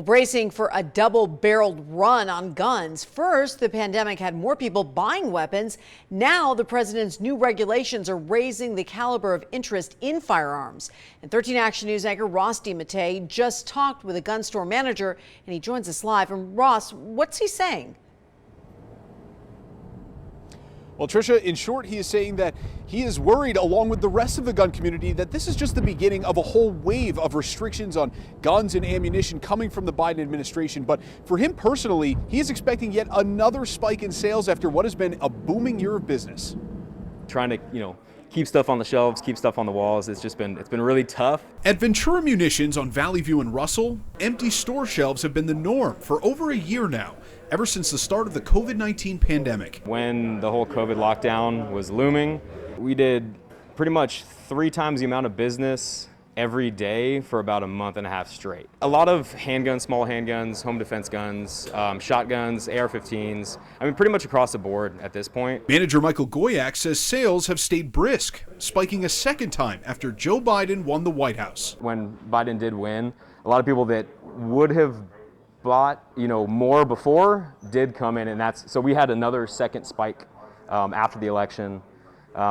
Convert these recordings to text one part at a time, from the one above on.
Bracing for a double-barreled run on guns. First, the pandemic had more people buying weapons. Now, the president's new regulations are raising the caliber of interest in firearms. And 13 Action News anchor Ross DiMattei just talked with a gun store manager, and he joins us live. And Ross, what's he saying? Well, Tricia, in short, he is saying that he is worried, along with the rest of the gun community, that this is just the beginning of a whole wave of restrictions on guns and ammunition coming from the Biden administration. But for him personally, he is expecting yet another spike in sales after what has been a booming year of business. Trying to, keep stuff on the shelves, keep stuff on the walls. It's been really tough. At Ventura Munitions on Valley View and Russell, empty store shelves have been the norm for over a year now, ever since the start of the COVID-19 pandemic. When the whole COVID lockdown was looming, we did pretty much 3 times the amount of business every day for about a month and a half straight. A lot of handguns, small handguns, home defense guns, shotguns, AR-15s. I mean, pretty much across the board at this point. Manager Michael Goyak says sales have stayed brisk, spiking a second time after Joe Biden won the White House. When Biden did win, a lot of people that would have bought, more before did come in, and so we had another second spike after the election.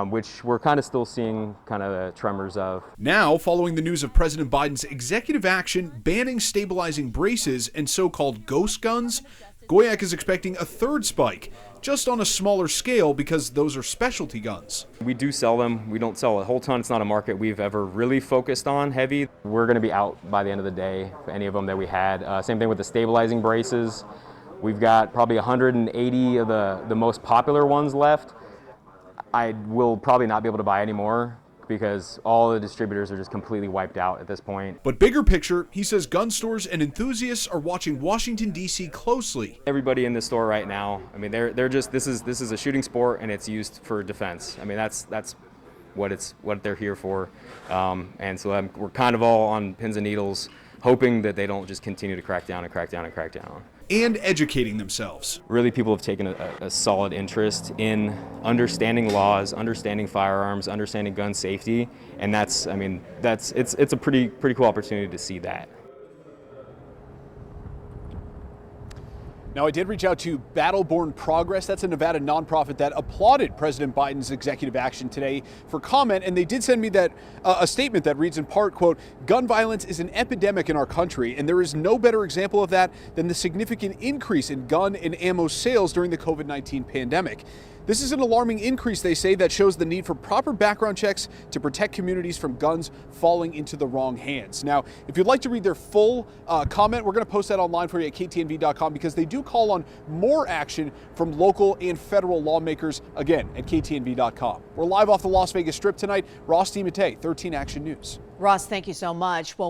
Which we're kind of still seeing kind of the tremors of. Now, following the news of President Biden's executive action banning stabilizing braces and so-called ghost guns, Goyak is expecting a third spike, just on a smaller scale because those are specialty guns. We do sell them. We don't sell a whole ton. It's not a market we've ever really focused on heavy. We're going to be out by the end of the day for any of them that we had. Same thing with the stabilizing braces. We've got probably 180 of the most popular ones left. I will probably not be able to buy any more because all the distributors are just completely wiped out at this point. But bigger picture, he says gun stores and enthusiasts are watching Washington, D.C. closely. Everybody in this store right now, I mean, they're just, this is a shooting sport and it's used for defense. I mean, that's what they're here for. And so we're kind of all on pins and needles, hoping that they don't just continue to crack down and crack down and crack down. And educating themselves. Really, people have taken a solid interest in understanding laws, understanding firearms, understanding gun safety, and it's a pretty cool opportunity to see that. Now, I did reach out to Battleborn Progress. That's a Nevada nonprofit that applauded President Biden's executive action today for comment, and they did send me a statement that reads in part, quote, "Gun violence is an epidemic in our country, and there is no better example of that than the significant increase in gun and ammo sales during the COVID-19 pandemic. This is an alarming increase," they say, "that shows the need for proper background checks to protect communities from guns falling into the wrong hands." Now, if you'd like to read their full comment, we're going to post that online for you at ktnv.com because they do call on more action from local and federal lawmakers, again, at ktnv.com. We're live off the Las Vegas Strip tonight. Ross DiMattei, 13 Action News. Ross, thank you so much. Well,